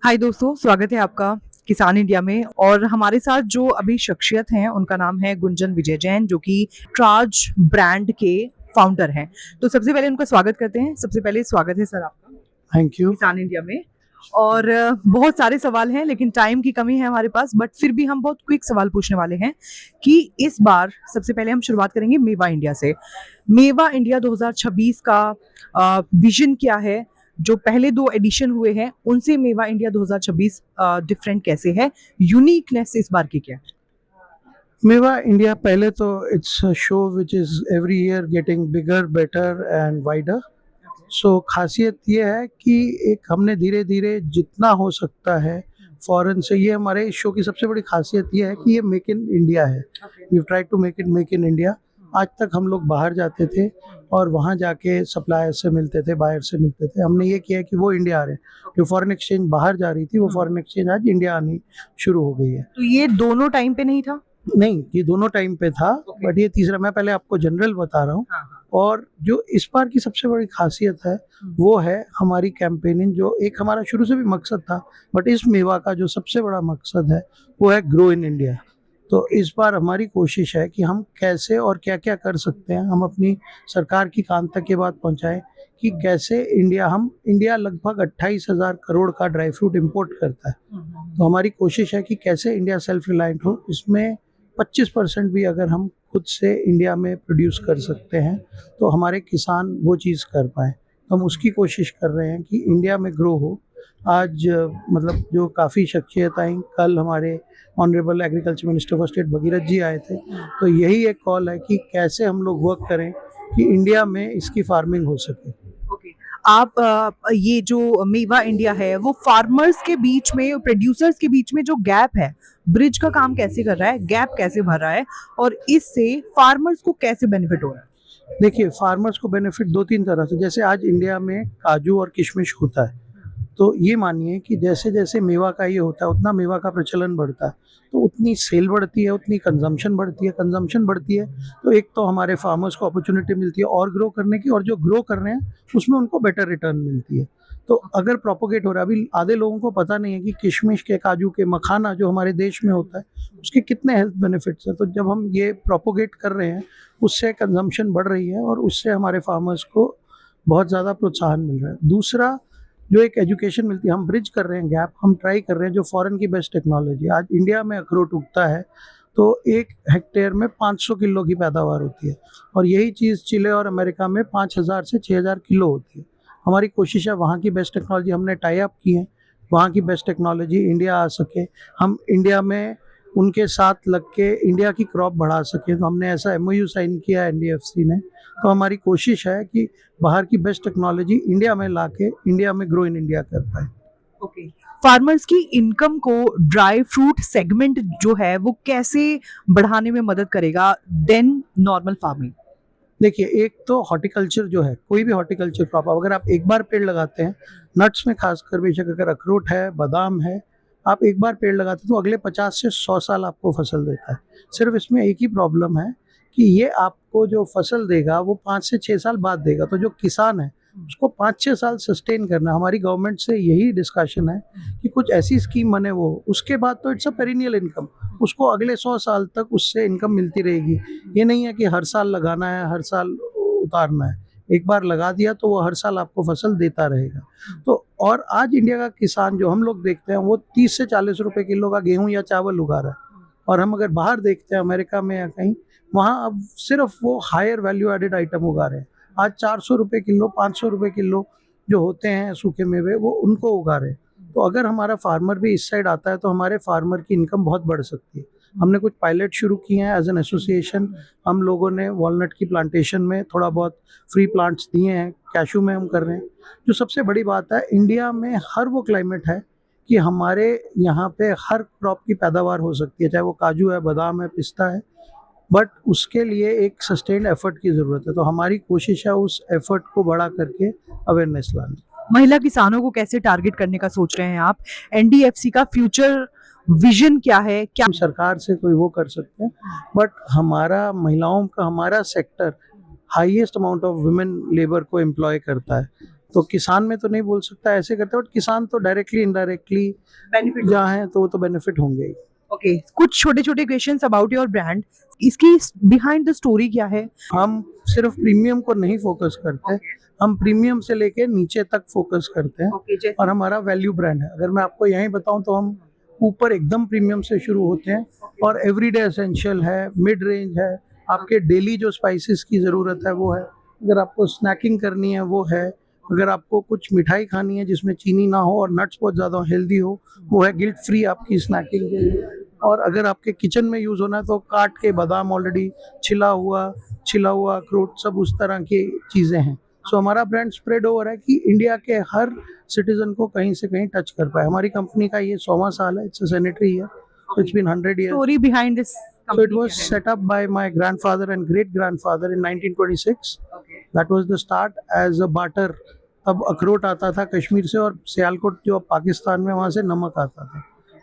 हाय दोस्तों, स्वागत है आपका किसान इंडिया में। और हमारे साथ जो अभी शख्सियत हैं उनका नाम है गुंजन विजय जैन, जो कि ट्राज ब्रांड के फाउंडर हैं। तो सबसे पहले उनका स्वागत करते हैं। सबसे पहले स्वागत है सर आपका थैंक यू। किसान इंडिया में। और बहुत सारे सवाल हैं लेकिन टाइम की कमी है हमारे पास, बट फिर भी हम बहुत क्विक सवाल पूछने वाले हैं कि इस बार सबसे पहले हम शुरुआत करेंगे मेवा इंडिया से। मेवा इंडिया 2026 का विजन क्या है? जो पहले दो एडिशन हुए हैं उनसे मेवा इंडिया 2026 डिफरेंट कैसे है? यूनिकनेस इस बार की क्या है? मेवा इंडिया पहले तो it's a show which is every year getting bigger better and wider. So खासियत ये है कि एक हमने धीरे धीरे जितना हो सकता है फॉरेन से, ये हमारे इस शो की सबसे बड़ी खासियत ये है कि ये मेक इन इंडिया है। We try to make in India. आज तक हम लोग बाहर जाते थे और वहाँ जाके सप्लायर से मिलते थे, बायर से मिलते थे। हमने ये किया कि वो इंडिया आ रहे हैं। जो फॉरेन एक्सचेंज बाहर जा रही थी वो फॉरेन एक्सचेंज आज इंडिया आनी शुरू हो गई है। तो ये दोनों टाइम पे नहीं था? नहीं, ये दोनों टाइम पे था। Okay. बट ये तीसरा, मैं पहले आपको जनरल बता रहा हूँ। हाँ। और जो इस बार की सबसे बड़ी खासियत है वो है हमारी कैंपेनिंग, जो एक हमारा शुरू से भी मकसद था, बट इस मेवा का जो सबसे बड़ा मकसद है वो है ग्रो इन इंडिया। तो इस बार हमारी कोशिश है कि हम कैसे और क्या क्या कर सकते हैं, हम अपनी सरकार की कान तक ये बात पहुंचाएं कि कैसे इंडिया लगभग 28,000 करोड़ का ड्राई फ्रूट इंपोर्ट करता है। तो हमारी कोशिश है कि कैसे इंडिया सेल्फ रिलायंट हो। इसमें 25% भी अगर हम खुद से इंडिया में प्रोड्यूस कर सकते हैं तो हमारे किसान वो चीज़ कर पाएँ। तो हम उसकी कोशिश कर रहे हैं कि इंडिया में ग्रो हो। आज मतलब जो काफ़ी शख्सियत आई, कल हमारे honourable agriculture minister for state Bhagirath ji आए थे। तो यही एक कॉल है कि कैसे हम लोग वर्क करें कि इंडिया में इसकी फार्मिंग हो सके। ओके। आप ये जो मेवा इंडिया है वो फार्मर्स के बीच में, प्रोड्यूसर्स के बीच में जो गैप है, ब्रिज का काम कैसे कर रहा है, गैप कैसे भर रहा है, और इससे फार्मर्स को कैसे बेनिफिट हो रहा है? देखिए, फार्मर्स को बेनिफिट 2-3 तरह से, जैसे आज इंडिया में काजू और किशमिश होता है, तो ये मानिए कि जैसे-जैसे मेवा का ये होता है, उतना मेवा का प्रचलन बढ़ता है, तो उतनी सेल बढ़ती है, उतनी कंज़म्पशन बढ़ती है, तो एक तो हमारे फार्मर्स को अपॉर्च्युनिटी मिलती है और ग्रो करने की, और जो ग्रो कर रहे हैं, उसमें उनको बेटर रिटर्न मिलती है। तो अगर प्रोपेगेट हो रहा है, अभी आधे लोगों को पता नहीं है कि किशमिश के, काजू के, मखाना जो हमारे देश में होता है, उसके कितने हेल्थ बेनिफिट्स हैं। तो जब हम ये प्रोपेगेट कर रहे हैं, उससे कंज़म्पशन बढ़ रही है और उससे हमारे फार्मर्स को बहुत ज़्यादा प्रोत्साहन मिल रहा है। दूसरा, जो एक एजुकेशन मिलती है, हम ब्रिज कर रहे हैं गैप, हम ट्राई कर रहे हैं जो फॉरेन की बेस्ट टेक्नोलॉजी। आज इंडिया में अखरोट उगता है तो 1 हेक्टेयर में 500 किलो की पैदावार होती है, और यही चीज़ चिले और अमेरिका में 5,000 से 6,000 किलो होती है। हमारी कोशिश है वहाँ की बेस्ट टेक्नोलॉजी, हमने टाई अप की है, वहाँ की बेस्ट टेक्नोलॉजी इंडिया आ सके, हम इंडिया में उनके साथ लग के इंडिया की क्रॉप बढ़ा सकें। तो हमने ऐसा एमओयू साइन किया है एनडीएफसी ने। तो हमारी कोशिश है कि बाहर की बेस्ट टेक्नोलॉजी इंडिया में लाके इंडिया में ग्रो इन इंडिया कर पाए। ओके। फार्मर्स की इनकम को ड्राई फ्रूट सेगमेंट जो है वो कैसे बढ़ाने में मदद करेगा देन नॉर्मल फार्मिंग? देखिए, एक तो हॉर्टिकल्चर जो है, कोई भी हॉर्टिकल्चर क्रॉप, अगर आप एक बार पेड़ लगाते हैं, नट्स में खासकर, बेशक अगर अखरोट है, बादाम है, आप एक बार पेड़ लगाते हैं तो अगले 50 से 100 साल आपको फसल देता है। सिर्फ इसमें एक ही प्रॉब्लम है कि ये आपको जो फसल देगा वो 5 से 6 साल बाद देगा। तो जो किसान है उसको 5-6 साल सस्टेन करना। हमारी गवर्नमेंट से यही डिस्कशन है कि कुछ ऐसी स्कीम बने, वो उसके बाद तो इट्स अ पेरिनियल इनकम, उसको अगले 100 साल तक उससे इनकम मिलती रहेगी। ये नहीं है कि हर साल लगाना है, हर साल उतारना है। एक बार लगा दिया तो वो हर साल आपको फसल देता रहेगा। तो और आज इंडिया का किसान जो हम लोग देखते हैं वो 30 से 40 रुपए किलो का गेहूँ या चावल उगा रहा है, और हम अगर बाहर देखते हैं अमेरिका में या कहीं, वहाँ अब सिर्फ वो हायर वैल्यू एडेड आइटम उगा रहे हैं। आज 400 रुपए किलो, 500 रुपए किलो जो होते हैं सूखे मेवे, वो उनको उगा रहे हैं। तो अगर हमारा फार्मर भी इस साइड आता है तो हमारे फार्मर की इनकम बहुत बढ़ सकती है। हमने कुछ पायलट शुरू किए हैं एज एन एसोसिएशन। हम लोगों ने वॉलनट की प्लांटेशन में थोड़ा बहुत फ्री प्लांट्स दिए हैं, कैशू में हम कर रहे हैं। जो सबसे बड़ी बात है, इंडिया में हर वो क्लाइमेट है कि हमारे यहाँ पे हर क्रॉप की पैदावार हो सकती है, चाहे वो काजू है, बादाम है, पिस्ता है, बट उसके लिए एक सस्टेन्ड एफर्ट की ज़रूरत है। तो हमारी कोशिश है उस एफर्ट को बढ़ा करके अवेयरनेस लाना। महिला किसानों को कैसे टारगेट करने का सोच रहे हैं आप? एनडीएफसी का फ्यूचर विजन क्या है? क्या हम सरकार से कोई वो कर सकते हैं, बट हमारा महिलाओं का, हमारा sector highest amount of women labour को एम्प्लॉय करता है। तो किसान में तो नहीं बोल सकता ऐसे करते, बट किसान तो डायरेक्टली इनडायरेक्टली बेनिफिट जहाँ है तो वो तो बेनिफिट होंगे ही। ओके, कुछ छोटे छोटे क्वेश्चंस अबाउट योर ब्रांड, इसकी बिहाइंड द स्टोरी क्या है? हम सिर्फ प्रीमियम को नहीं फोकस करते, हम प्रीमियम से लेके नीचे तक फोकस करते हैं ओके, जैसे और हमारा वैल्यू ब्रांड है। अगर मैं आपको यहीं बताऊं तो हम ऊपर एकदम प्रीमियम से शुरू होते हैं और एवरीडे एसेंशियल है, मिड रेंज है, आपके डेली जो स्पाइसेस की ज़रूरत है वो है, अगर आपको स्नैकिंग करनी है वो है, अगर आपको कुछ मिठाई खानी है जिसमें चीनी ना हो और नट्स बहुत ज़्यादा हेल्दी हो वो है गिल्ट फ्री आपकी स्नैकिंग के लिए। और अगर आपके किचन में यूज़ होना है तो काट के बादाम ऑलरेडी छिला हुआ अखरोट सब उस तरह की चीज़ें हैं। सो हमारा ब्रांड स्प्रेड ओवर है कि इंडिया के हर सिटीजन को कहीं से कहीं टच कर पाए। हमारी कंपनी का ये 100वां साल है, it's a sanitary year, so it's been 100 years. Story behind this So it was set up by my grandfather and great grandfather in 1926. That was the start as a barter. तब अखरोट आता था कश्मीर से और सियालकोट जो पाकिस्तान में, वहाँ से नमक आता था।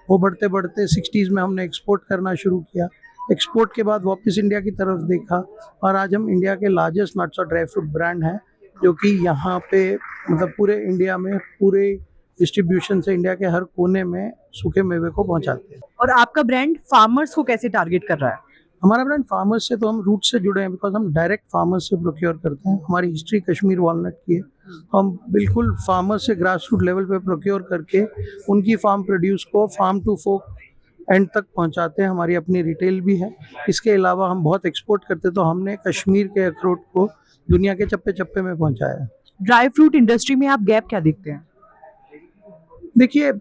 वो बढ़ते बढ़ते 60s में हमने एक्सपोर्ट करना शुरू किया। एक्सपोर्ट के बाद वापस इंडिया की तरफ देखा और आज हम इंडिया के लार्जेस्ट नट्स और ड्राई फ्रूट ब्रांड हैं, जो कि यहाँ पे मतलब पूरे इंडिया में पूरे डिस्ट्रीब्यूशन से इंडिया के हर कोने में सूखे मेवे को पहुँचाते हैं। और आपका ब्रांड फार्मर्स को कैसे टारगेट कर रहा है? हमारा ब्रांड फार्मर्स से तो हम रूट से जुड़े हैं, बिकॉज हम डायरेक्ट फार्मर्स से प्रोक्योर करते हैं। हमारी हिस्ट्री कश्मीर वॉलनट की है, तो हम बिल्कुल फार्मर्स से ग्रास रूट लेवल पे प्रोक्योर करके उनकी फार्म प्रोड्यूस को फार्म टू फोक एंड तक पहुंचाते हैं। हमारी अपनी रिटेल भी है। इसके अलावा हम बहुत एक्सपोर्ट करते, तो हमने कश्मीर के अखरोट को दुनिया के चप्पे चप्पे में पहुंचाया है। ड्राई फ्रूट इंडस्ट्री में आप गैप क्या देखते हैं? देखिए,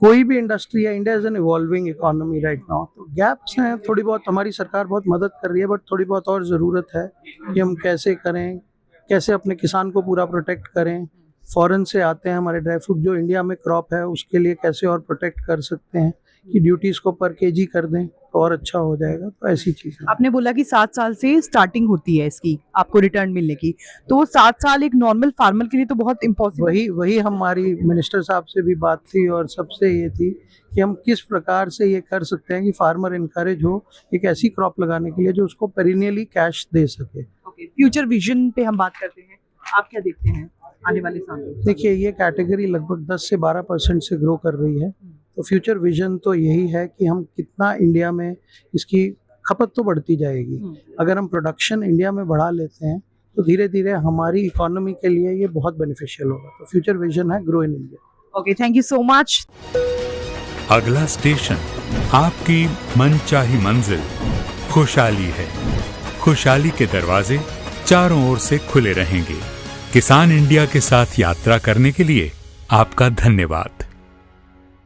कोई भी इंडस्ट्री है, India is an evolving economy right now, तो गैप्स हैं थोड़ी बहुत। हमारी सरकार बहुत मदद कर रही है, बट थोड़ी बहुत और ज़रूरत है कि हम कैसे करें, कैसे अपने किसान को पूरा प्रोटेक्ट करें। फॉरेन से आते हैं हमारे ड्राई फ्रूट, जो इंडिया में क्रॉप है उसके लिए कैसे और प्रोटेक्ट कर सकते हैं कि ड्यूटीज़ को पर केजी कर दें तो और अच्छा हो जाएगा। तो ऐसी चीज़ें। आपने बोला कि 7 साल से स्टार्टिंग होती है इसकी आपको रिटर्न मिलने की, तो 7 साल एक नॉर्मल फार्मर के लिए तो बहुत इम्पॉसिबल। वही हमारी मिनिस्टर साहब से भी बात थी और सबसे ये थी कि हम किस प्रकार से ये कर सकते हैं कि फार्मर इनकरेज हो एक ऐसी क्रॉप लगाने के लिए जो उसको पेरिनियली कैश दे सके। फ्यूचर विजन पे हम बात करते हैं, आप क्या देखते हैं आने वाले सालों? देखिए, ये कैटेगरी लगभग 10 से 12% से ग्रो कर रही है, तो फ्यूचर विजन तो यही है कि हम कितना इंडिया में इसकी खपत तो बढ़ती जाएगी। अगर हम प्रोडक्शन इंडिया में बढ़ा लेते हैं तो धीरे धीरे हमारी इकोनॉमी के लिए ये बहुत बेनिफिशियल होगा। तो फ्यूचर विजन है grow in India. Okay, thank you so much. अगला स्टेशन आपकी मनचाही मंजिल खुशहाली है। खुशहाली के दरवाजे चारों ओर से खुले रहेंगे। किसान इंडिया के साथ यात्रा करने के लिए आपका धन्यवाद।